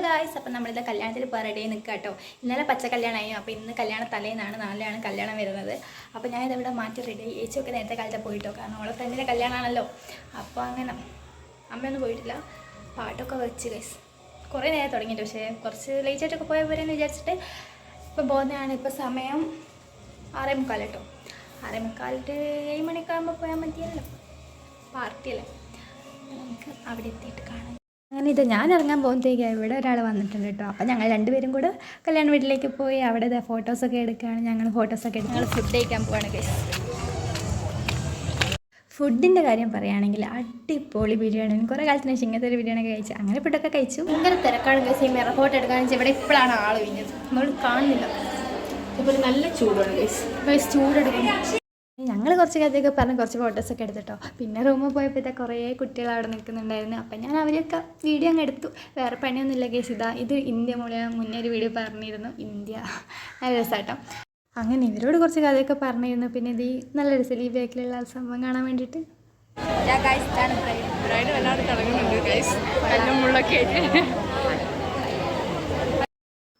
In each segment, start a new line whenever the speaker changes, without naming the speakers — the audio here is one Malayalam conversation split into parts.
ഗായ്സ്, അപ്പം നമ്മളിത് കല്യാണത്തിൽ ഇപ്പോൾ റെഡി ആയി നിൽക്കുക കേട്ടോ. ഇന്നലെ പച്ച കല്യാണമായി, അപ്പോൾ ഇന്ന് കല്യാണ തലേന്നാണ്, നാളെയാണ് കല്യാണം വരുന്നത്. അപ്പോൾ ഞാനിതിവിടെ മാറ്റി റെഡി ആയി. ഏച്ചിയൊക്കെ നേരത്തെ കാലത്ത് പോയിട്ടോ, കാരണം അവളെ ഫ്രണ്ടിൻ്റെ കല്യാണമാണല്ലോ. അപ്പോൾ അങ്ങനെ അമ്മയൊന്നും പോയിട്ടില്ല. പാട്ടൊക്കെ വെച്ച് ഗൈസ് കുറേ നേരം തുടങ്ങിയിട്ട്, പക്ഷേ കുറച്ച് ലേറ്റായിട്ടൊക്കെ പോയാൽ പോരെന്ന് വിചാരിച്ചിട്ട് ഇപ്പോൾ പോകുന്നതാണ്. ഇപ്പോൾ സമയം 6:45 കേട്ടോ. 6:45 7 മണിയൊക്കെ ആകുമ്പോൾ പോയാൽ മതിയല്ലോ, പാർട്ടിയല്ലേ. നമുക്ക് അവിടെ എത്തിയിട്ട് കാണാം. അങ്ങനെ ഇത് ഞാൻ ഇറങ്ങാൻ പോകുമ്പോഴത്തേക്കാണ് ഇവിടെ ഒരാൾ വന്നിട്ടുണ്ട് കേട്ടോ. അപ്പോൾ ഞങ്ങൾ രണ്ടുപേരും കൂടെ കല്യാണ വീട്ടിലേക്ക് പോയി അവിടെ ഫോട്ടോസൊക്കെ എടുക്കുകയാണ്. ഞങ്ങൾ ഫോട്ടോസൊക്കെ എടുത്ത് ഞങ്ങൾ ഫുഡ് കഴിക്കാൻ പോവാണ് ഗൈസ്. ഫുഡിൻ്റെ കാര്യം പറയുകയാണെങ്കിൽ അടിപൊളി ബിരിയാണി. കുറേ കാലത്തിന് ശേഷം ഇങ്ങനത്തെ ഒരു ബിരിയാണി കഴിച്ചു. അങ്ങനെ ഫുഡൊക്കെ കഴിച്ചു. ഭയങ്കര തിരക്കാണ് ഗൈസ്. ഈ മിറ ഫോട്ടോ എടുക്കാന്ന് വെച്ചാൽ ഇവിടെ ഇപ്പോഴാണ് ആൾ കഴിഞ്ഞത്, നമ്മൾ കാണുന്നില്ല. ഇപ്പോൾ നല്ല ചൂടാണ് ഗൈസ് ചൂടെടുക്കും. ഞങ്ങൾ കുറച്ച് കഥയൊക്കെ പറഞ്ഞ് കുറച്ച് ഫോട്ടോസൊക്കെ എടുത്തിട്ടോ. പിന്നെ റൂമിൽ പോയപ്പോഴത്തെ കുറേ കുട്ടികൾ അവിടെ നിൽക്കുന്നുണ്ടായിരുന്നു. അപ്പം ഞാൻ അവരെയൊക്കെ വീഡിയോ അങ്ങ് എടുത്തു. വേറെ പണിയൊന്നുമില്ല ഗൈസ്. ഇത് ഇന്ത്യ മുന്നേ ഒരു വീഡിയോ പറഞ്ഞിരുന്നു. ഇന്ത്യ നല്ല രസമാട്ടോ. അങ്ങനെ ഇവരോട് കുറച്ച് കഥയൊക്കെ പറഞ്ഞിരുന്നു. പിന്നെ ഇത് നല്ല രസം ഈ ബാക്കിലുള്ള സംഭവം കാണാൻ വേണ്ടിയിട്ട്. ബ്രൈഡ് വല്ലാതെ തുടങ്ങുന്നുണ്ട് ഗൈസ്, മുള്ളൊക്കെ ആയിട്ട്.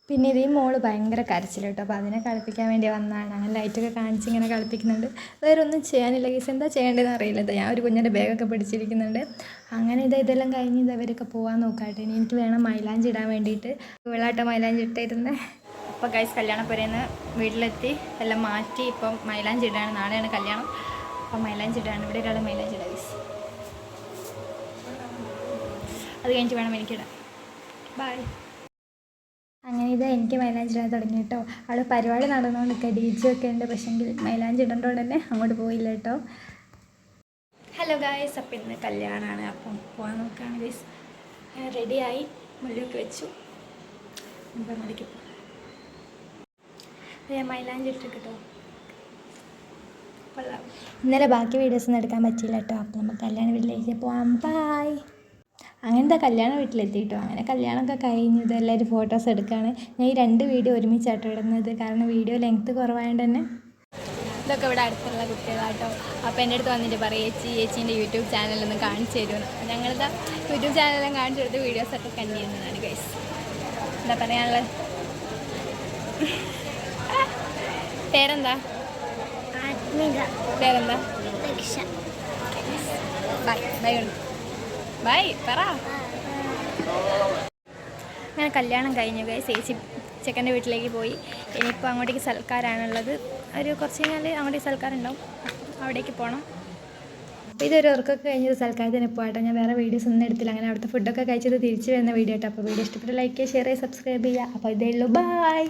പിന്നെ ഇതേ മോള് ഭയങ്കര കരച്ചിൽ കേട്ടോ. അപ്പോൾ അതിനെ കളിപ്പിക്കാൻ വേണ്ടി വന്നതാണ്. അങ്ങനെ ലൈറ്റൊക്കെ കാണിച്ച് ഇങ്ങനെ കളിപ്പിക്കുന്നുണ്ട്. വേറെ ഒന്നും ചെയ്യാനില്ല ഗൈസ്. എന്താ ചെയ്യേണ്ടതെന്ന് അറിയില്ല. ഞാൻ ഒരു കുഞ്ഞിൻ്റെ ബാഗൊക്കെ പിടിച്ചിരിക്കുന്നുണ്ട്. അങ്ങനെ ഇതെല്ലാം കഴിഞ്ഞ് ഇവരൊക്കെ പോകാൻ നോക്കാട്ടെ. ഇനി എനിക്ക് വേണം മൈലാഞ്ചി ഇടാൻ വേണ്ടിയിട്ട്. വെള്ളാട്ട മൈലാഞ്ചി ഇട്ടിരുന്നത്. അപ്പോൾ ഗൈസ് കല്യാണപ്പുരേന്ന് വീട്ടിലെത്തി എല്ലാം മാറ്റി ഇപ്പം മൈലാഞ്ചി ഇടാണ്. നാളെയാണ് കല്യാണം. അപ്പം മൈലാഞ്ചി ഇടാണ്. ഇവിടെ ഒരാൾ മൈലാഞ്ചി ഇടാം ഗൈസ്. അത് കഴിഞ്ഞിട്ട് വേണം എനിക്കിടാൻ. ബൈ. അങ്ങനെ ഇത് എനിക്ക് മൈലാഞ്ചി ഇടാൻ തുടങ്ങി കേട്ടോ. അവിടെ പരിപാടി നടന്നുകൊണ്ട് DJ ഒക്കെ ഉണ്ട്. പക്ഷേങ്കിൽ മൈലാഞ്ചി ഇടേണ്ടതുകൊണ്ട് തന്നെ അങ്ങോട്ട് പോയില്ല കേട്ടോ. ഹലോ ഗായ്സ്, അപ്പം ഇന്ന് കല്യാണമാണ്. അപ്പം പോകാൻ നോക്കുകയാണ് ഗൈസ്. റെഡിയായി മുല്ലൊക്കെ വെച്ചു. ഇപ്പം മടിക്ക് മൈലാഞ്ചി ഇട്ട് കേട്ടോ. കൊള്ളാം. ഇന്നലെ ബാക്കി വീഡിയോസൊന്നും എടുക്കാൻ പറ്റിയില്ല കേട്ടോ. അപ്പോൾ നമുക്ക് കല്യാണ വീട്ടിലേക്ക് പോകാം. ബായ്. അങ്ങനത്തെ കല്യാണ വീട്ടിലെത്തിയിട്ടോ. അങ്ങനെ കല്യാണമൊക്കെ കഴിഞ്ഞ് ഇതെല്ലാവരും ഫോട്ടോസ് എടുക്കുകയാണ്. ഞാൻ ഈ 2 വീഡിയോ ഒരുമിച്ചാട്ടോ ഇടുന്നത്, കാരണം വീഡിയോ ലെങ്ത്ത് കുറവായതുകൊണ്ട് തന്നെ. ഇതൊക്കെ ഇവിടെ അടുത്തുള്ള കുട്ടികളാട്ടോ. അപ്പോൾ എൻ്റെ അടുത്ത് വന്നിട്ട് പറയും ചേച്ചീൻ്റെ യൂട്യൂബ് ചാനലൊന്ന് കാണിച്ചു തരുമെന്ന്. അപ്പോൾ ഞങ്ങളുടെ യൂട്യൂബ് ചാനലെല്ലാം കാണിച്ചു കൊടുത്ത് വീഡിയോസൊക്കെ കണ്ടു ചെയ്യുന്നതാണ് ഗൈസ്. എന്താ പറയാനുള്ളത്? പേരെന്താ? പേരെന്താ? ബൈ ബൈ ബൈ പറ. അങ്ങനെ കല്യാണം കഴിഞ്ഞു ഗൈസ്. ചേച്ചി ചെക്കൻ്റെ വീട്ടിലേക്ക് പോയി. ഇനിയിപ്പോൾ അങ്ങോട്ടേക്ക് സൽക്കാരാണുള്ളത്. ഒരു കുറച്ച് കഴിഞ്ഞാൽ അങ്ങോട്ടേക്ക് സൽക്കാരുണ്ടാവും. അവിടേക്ക് പോകണം. അപ്പോൾ ഇതൊരു ഉറക്കൊക്കെ കഴിഞ്ഞത് സൽക്കാരത്തിന് പോകട്ടെ. ഞാൻ വേറെ വീഡിയോസ് ഒന്നും എടുത്തില്ല. അങ്ങനെ അവിടുത്തെ ഫുഡൊക്കെ കഴിച്ചത് തിരിച്ച് വരുന്ന വീഡിയോ കേട്ടോ. അപ്പോൾ വീഡിയോ ഇഷ്ടപ്പെട്ട് ലൈക്ക് ചെയ്യുക, ഷെയർ ചെയ്യുക, സബ്സ്ക്രൈബ് ചെയ്യുക. അപ്പോൾ ഇതേ ഉള്ളൂ. ബൈ.